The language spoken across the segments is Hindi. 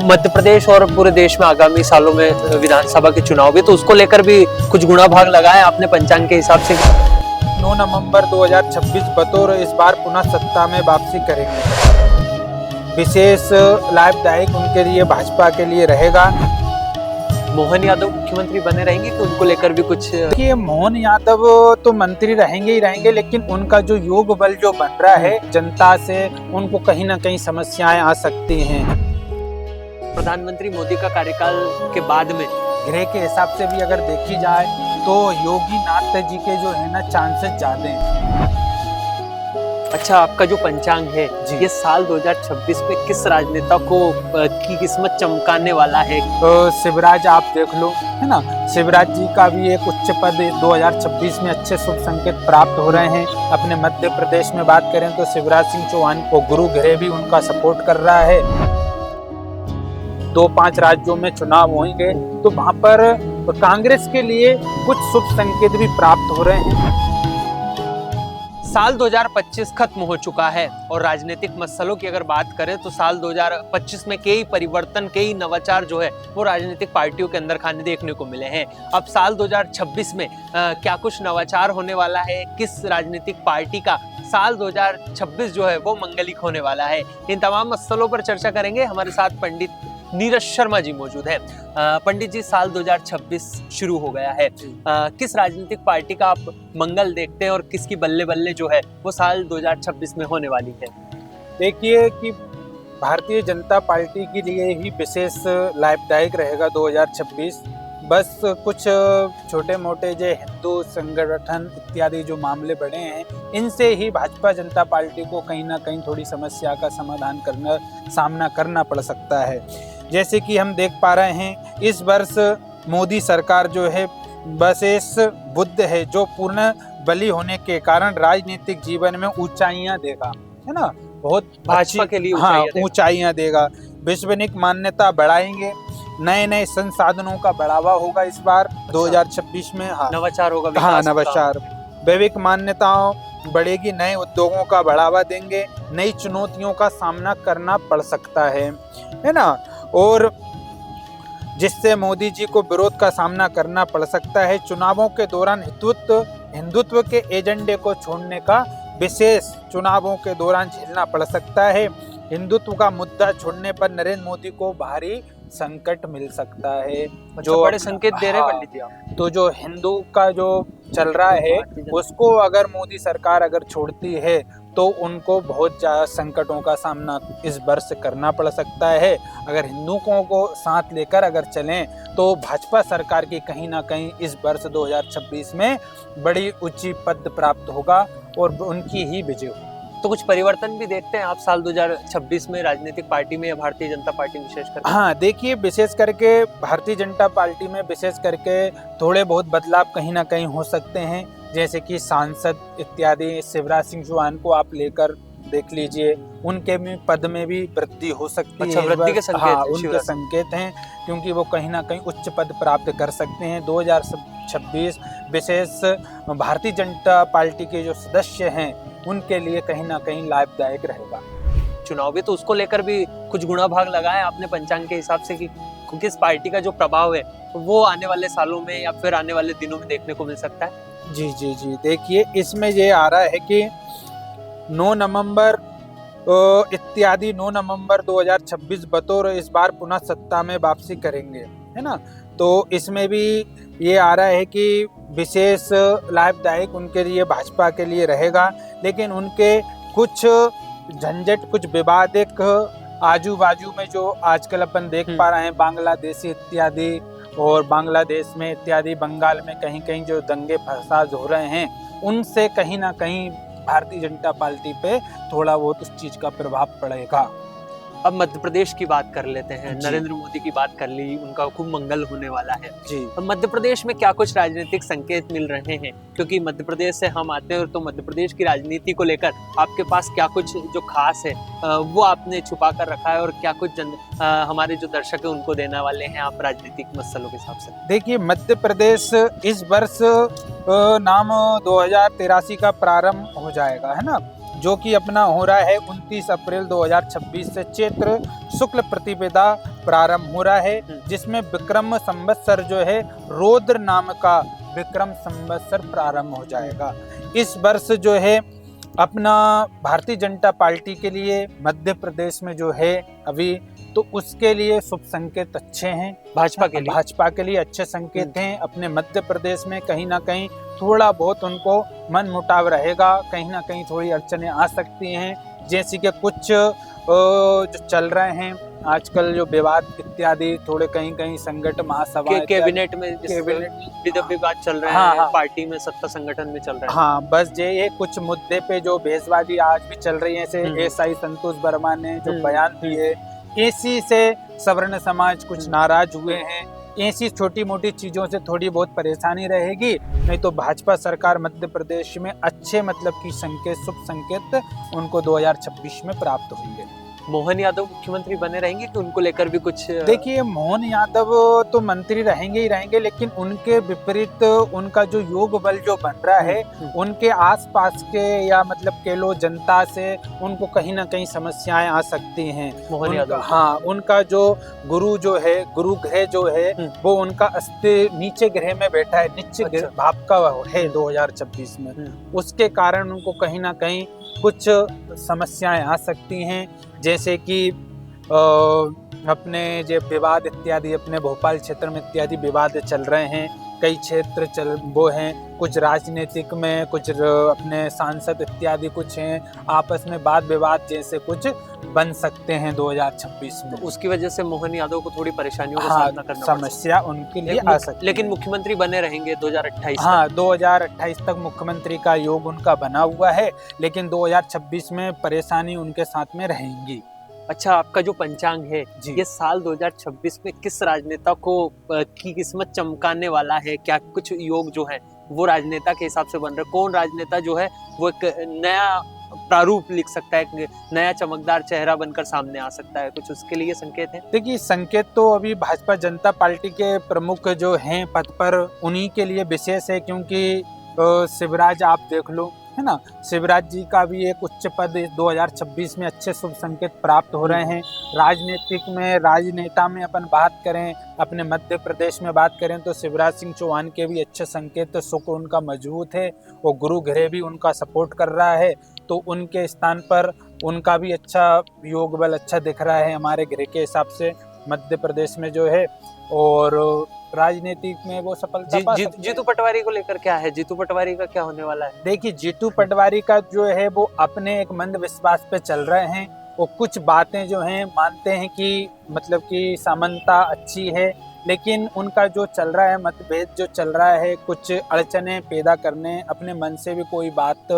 मध्य प्रदेश और पूरे देश में आगामी सालों में विधानसभा के चुनाव भी, तो उसको लेकर भी कुछ गुणा भाग लगाए आपने पंचांग के हिसाब से? 9 नवंबर 2026 बतौर इस बार पुनः सत्ता में वापसी करेंगे। विशेष लाभदायक उनके लिए भाजपा के लिए रहेगा। मोहन यादव मुख्यमंत्री बने रहेंगे कि उनको लेकर भी कुछ? देखिए, मोहन यादव तो मंत्री रहेंगे ही रहेंगे, लेकिन उनका जो योग बल जो बन रहा है जनता से, उनको कहीं ना कहीं समस्याएं आ सकती हैं। प्रधानमंत्री मोदी का कार्यकाल के बाद में ग्रह के हिसाब से भी अगर देखी जाए तो योगी नाथ जी के जो है ना चांसेस ज्यादा हैं। अच्छा, आपका जो पंचांग है ये साल 2026 में किस राजनेता को की किस्मत चमकाने वाला है? शिवराज आप देख लो, है ना, शिवराज जी का भी एक उच्च पद 2026 में अच्छे शुभ संकेत प्राप्त हो रहे हैं। अपने मध्य प्रदेश में बात करें तो शिवराज सिंह चौहान को गुरु ग्रह भी उनका सपोर्ट कर रहा है। 2-5 राज्यों में चुनाव होंगे तो वहां पर कांग्रेस के लिए कुछ शुभ संकेत भी प्राप्त हो रहे हैं। साल 2025 खत्म हो चुका है और राजनीतिक मसलों की अगर बात करें तो साल 2025 में कई परिवर्तन, कई नवाचार जो है वो राजनीतिक पार्टियों के अंदर खाने देखने को मिले हैं। अब साल 2026 में क्या कुछ नवाचार होने वाला है? किस राजनीतिक पार्टी का साल 2026 जो है वो मंगलिक होने वाला है? इन तमाम मसलों पर चर्चा करेंगे। हमारे साथ पंडित नीरज शर्मा जी मौजूद हैं। पंडित जी, साल 2026 शुरू हो गया है, किस राजनीतिक पार्टी का आप मंगल देखते हैं और किसकी बल्ले बल्ले जो है वो साल 2026 में होने वाली है? देखिए कि भारतीय जनता पार्टी के लिए ही विशेष लाभदायक रहेगा 2026। बस कुछ छोटे मोटे जो हिंदू संगठन इत्यादि जो मामले बढ़े हैं, इनसे ही भाजपा जनता पार्टी को कहीं ना कहीं थोड़ी समस्या का सामना करना पड़ सकता है। जैसे कि हम देख पा रहे हैं इस वर्ष मोदी सरकार जो है विशेष बुद्ध है, जो पूर्ण बली होने के कारण राजनीतिक जीवन में ऊंचाइयां देगा, है ना, बहुत भाजपा के लिए ऊंचाइयां देगा। विश्वनिक मान्यता बढ़ाएंगे, नए नए संसाधनों का बढ़ावा होगा इस बार 2026 में। नवाचार होगा। हाँ, नवाचार, वैश्विक मान्यताओं बढ़ेगी, नए उद्योगों का बढ़ावा देंगे, नई चुनौतियों का सामना करना पड़ सकता है ना, और जिससे मोदी जी को विरोध का सामना करना पड़ सकता है। चुनावों के दौरान हिंदुत्व के एजेंडे को छोड़ने का विशेष चुनावों के दौरान झेलना पड़ सकता है। हिंदुत्व का मुद्दा छोड़ने पर नरेंद्र मोदी को भारी संकट मिल सकता है। जो बड़े संकेत दे रहे हैं पंडित जी आप। तो जो हिंदू का जो चल रहा है उसको अगर मोदी सरकार अगर छोड़ती है तो उनको बहुत ज्यादा संकटों का सामना इस वर्ष करना पड़ सकता है। अगर हिंदुओं को साथ लेकर अगर चलें तो भाजपा सरकार की कहीं ना कहीं इस वर्ष 2026 में बड़ी ऊंची पद प्राप्त होगा और उनकी ही विजय होगी। तो कुछ परिवर्तन भी देखते हैं आप साल 2026 में राजनीतिक पार्टी में या भारतीय जनता पार्टी विशेष करके? हाँ, देखिए, विशेष करके भारतीय जनता पार्टी में विशेष करके थोड़े बहुत बदलाव कहीं ना कहीं हो सकते हैं। जैसे कि सांसद इत्यादि शिवराज सिंह चौहान को आप लेकर देख लीजिए, उनके भी पद में भी वृद्धि हो सकती है। वृद्धि के संकेत? हाँ, उनके संकेत हैं, क्योंकि वो कहीं ना कहीं उच्च पद प्राप्त कर सकते हैं। 2026 विशेष भारतीय जनता पार्टी के जो सदस्य हैं उनके लिए कहीं ना कहीं लाभदायक रहेगा। चुनाव भी, तो उसको लेकर भी कुछ गुणा भाग लगाए आपने पंचांग के हिसाब से कि किस पार्टी का जो प्रभाव है वो आने वाले सालों में या फिर आने वाले दिनों में देखने को मिल सकता है? जी जी जी, देखिए, इसमें ये आ रहा है कि 9 नवंबर इत्यादि 9 नवंबर 2026 बतौर इस बार पुनः सत्ता में वापसी करेंगे, है ना। तो इसमें भी ये आ रहा है कि विशेष लाभदायक उनके लिए भाजपा के लिए रहेगा, लेकिन उनके कुछ झंझट, कुछ विवादित आजू बाजू में जो आजकल अपन देख पा रहे हैं, बांग्लादेशी इत्यादि, और बांग्लादेश में इत्यादि बंगाल में कहीं कहीं जो दंगे फसाद हो रहे हैं, उनसे कहीं ना कहीं भारतीय जनता पार्टी पे थोड़ा बहुत उस चीज का प्रभाव पड़ेगा। अब मध्य प्रदेश की बात कर लेते हैं। नरेंद्र मोदी की बात कर ली, उनका खूब मंगल होने वाला है जी। अब मध्य प्रदेश में क्या कुछ राजनीतिक संकेत मिल रहे हैं? क्योंकि मध्य प्रदेश से हम आते हैं, तो मध्य प्रदेश की राजनीति को लेकर आपके पास क्या कुछ जो खास है वो आपने छुपा कर रखा है, और क्या कुछ हमारे जो दर्शक है उनको देने वाले हैं आप राजनीतिक मसलों के हिसाब से? देखिए, मध्य प्रदेश इस वर्ष नाम 2083 का प्रारंभ हो जाएगा, है ना। जो कि अपना हो रहा है 29 अप्रैल 2026 से चैत्र शुक्ल प्रतिपदा प्रारंभ हो रहा है, जिसमें विक्रम संवत्सर जो है रौद्र नाम का विक्रम संवत्सर प्रारंभ हो जाएगा। इस वर्ष जो है अपना भारतीय जनता पार्टी के लिए मध्य प्रदेश में जो है अभी, तो उसके लिए शुभ संकेत अच्छे हैं। भाजपा के लिए अच्छे संकेत हैं। अपने मध्य प्रदेश में कहीं ना कहीं थोड़ा बहुत उनको मन मुटाव रहेगा, कहीं ना कहीं थोड़ी अड़चनें आ सकती हैं, जैसे कि कुछ जो चल रहे हैं आजकल जो विवाद इत्यादि, थोड़े कहीं कहीं संगठन महासभा कैबिनेट में विवाद चल रहे हैं, पार्टी में सत्ता संगठन में चल रहे हैं। हाँ, बस ये कुछ मुद्दे पे जो भेजबाजी आज भी चल रही है, जैसे एसआई संतोष वर्मा ने जो बयान दिए, इसी से सवर्ण समाज कुछ नाराज हुए हैं। ऐसी छोटी मोटी चीजों से थोड़ी बहुत परेशानी रहेगी, नहीं तो भाजपा सरकार मध्य प्रदेश में अच्छे मतलब की संकेत, शुभ संकेत उनको 2026 में प्राप्त होंगे। मोहन यादव मुख्यमंत्री बने रहेंगे कि उनको लेकर भी कुछ? देखिए, मोहन यादव तो मंत्री रहेंगे ही रहेंगे, लेकिन उनके विपरीत उनका जो योग बल जो बन रहा है, उनके आसपास के या मतलब के लो जनता से उनको कहीं ना कहीं समस्याएं आ सकती हैं। मोहन यादव, हाँ, उनका जो गुरु जो है, गुरु ग्रह जो है वो उनका नीचे ग्रह में बैठा है, नीचे भाव का है 2026 में, उसके कारण उनको कहीं ना कहीं कुछ समस्याएं आ सकती हैं, जैसे कि अपने जो विवाद इत्यादि अपने भोपाल क्षेत्र में इत्यादि विवाद चल रहे हैं, कई क्षेत्र वो हैं, कुछ राजनीतिक में, कुछ अपने सांसद इत्यादि कुछ हैं, आपस में वाद विवाद जैसे कुछ बन सकते हैं 2026 में। तो उसकी वजह से मोहन यादव को थोड़ी परेशानियों का सामना करना समस्या उनके लिए आ सकती है। लेकिन मुख्यमंत्री बने रहेंगे 2028। हाँ, 2028 तक मुख्यमंत्री का योग उनका बना हुआ है, लेकिन 2026 में परेशानी उनके साथ में रहेंगी। अच्छा, आपका जो पंचांग है, ये साल 2026 में किस राजनेता को की किस्मत चमकाने वाला है? क्या कुछ योग जो है वो राजनेता के हिसाब से बन रहे? कौन राजनेता जो है वो एक नया प्रारूप लिख सकता है, एक नया चमकदार चेहरा बनकर सामने आ सकता है? कुछ उसके लिए संकेत है? देखिए, संकेत तो अभी भाजपा जनता पार्टी के प्रमुख जो हैं पद पर, उन्हीं के लिए विशेष है, क्योंकि शिवराज आप देख लो, है ना, शिवराज जी का भी एक उच्च पद 2026 में अच्छे शुभ संकेत प्राप्त हो रहे हैं। राजनीतिक में, राजनेता में अपन बात करें, अपने मध्य प्रदेश में बात करें, तो शिवराज सिंह चौहान के भी अच्छे संकेत, शुक्र उनका मजबूत है, वो गुरु ग्रह भी उनका सपोर्ट कर रहा है, तो उनके स्थान पर उनका भी अच्छा योग बल अच्छा दिख रहा है हमारे ग्रह के हिसाब से मध्य प्रदेश में जो है। और राजनीतिक में वो सफलता जीतू पटवारी को लेकर क्या है? जीतू पटवारी का क्या होने वाला है? देखिए, जीतू पटवारी का जो है वो अपने एक मंद विश्वास पे चल रहे हैं। वो कुछ बातें जो हैं मानते हैं कि मतलब कि समानता अच्छी है, लेकिन उनका जो चल रहा है मतभेद जो चल रहा है, कुछ अड़चने पैदा करने, अपने मन से भी कोई बात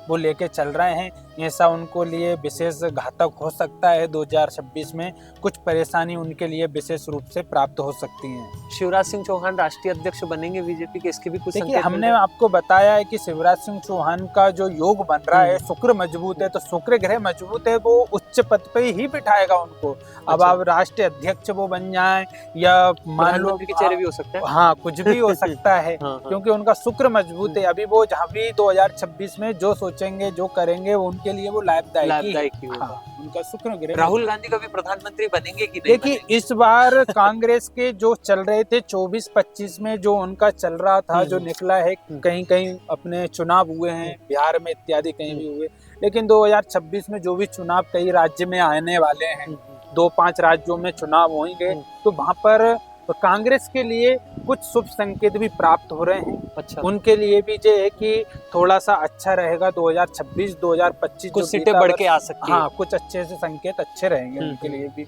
वो लेके चल रहे हैं, ऐसा उनको लिए विशेष घातक हो सकता है। 2026 में कुछ परेशानी उनके लिए विशेष रूप से प्राप्त हो सकती हैं। शिवराज सिंह चौहान राष्ट्रीय अध्यक्ष बनेंगे बीजेपी के, इसके भी कुछ देखिए, हमने आपको बताया है कि शिवराज सिंह चौहान का जो योग बन रहा है, शुक्र मजबूत है, तो शुक्र ग्रह मजबूत है, वो उच्च पद पे ही बिठाएगा उनको। अब आप राष्ट्रीय अध्यक्ष वो बन जाए या मान लो के चेहरे भी हो सकता है, हाँ, कुछ भी हो सकता है क्योंकि उनका शुक्र मजबूत है। अभी वो जहाँ भी 2026 में जो सोचेंगे, जो करेंगे, वो उनके लिए वो लाभदायक ही होगा। उनका शुक्र ग्रह। राहुल गांधी कभी प्रधानमंत्री बनेंगे कि नहीं? देखिए, इस बार कांग्रेस के जो चल रहे थे 24-25 में जो उनका चल रहा था, जो निकला है, कहीं कहीं अपने चुनाव हुए हैं बिहार में इत्यादि कहीं भी हुए, लेकिन 2026 में जो भी चुनाव कई राज्य में आने वाले हैं, 2-5 राज्यों में चुनाव होंगे, तो वहां पर कांग्रेस के लिए कुछ शुभ संकेत भी प्राप्त हो रहे हैं। अच्छा, उनके लिए भी जो है कि थोड़ा सा अच्छा रहेगा 2026-2025 कुछ सीटें बढ़ के आ सकती है। हाँ, कुछ अच्छे से संकेत अच्छे रहेंगे उनके लिए भी।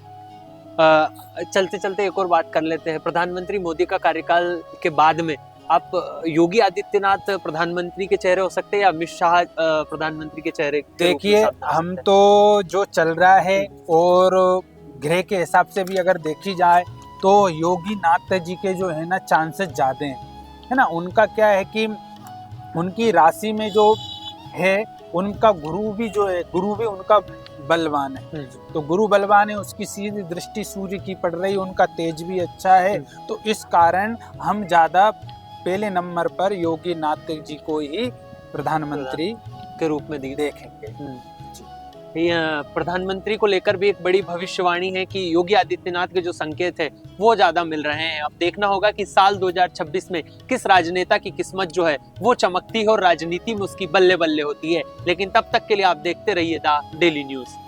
चलते चलते एक और बात कर लेते हैं। प्रधानमंत्री मोदी का कार्यकाल के बाद में आप योगी आदित्यनाथ प्रधानमंत्री के चेहरे हो सकते हैं या अमित शाह प्रधानमंत्री के चेहरे? देखिए, हम तो जो चल रहा है और ग्रह के हिसाब से भी अगर देखी जाए तो योगी नाथ जी के जो है ना चांसेस ज्यादा हैं, है ना। उनका क्या है कि उनकी राशि में जो है उनका गुरु भी जो है, गुरु भी उनका बलवान है, तो गुरु बलवान है, उसकी सीधी दृष्टि सूर्य की पड़ रही है, उनका तेज भी अच्छा है, तो इस कारण हम ज्यादा पहले नंबर पर योगी नाथ जी को ही प्रधानमंत्री के रूप में देखेंगे। प्रधानमंत्री को लेकर भी एक बड़ी भविष्यवाणी है कि योगी आदित्यनाथ के जो संकेत है वो ज्यादा मिल रहे हैं। अब देखना होगा कि साल 2026 में किस राजनेता की किस्मत जो है वो चमकती है और राजनीति में उसकी बल्ले बल्ले होती है। लेकिन तब तक के लिए आप देखते रहिए द डेली न्यूज।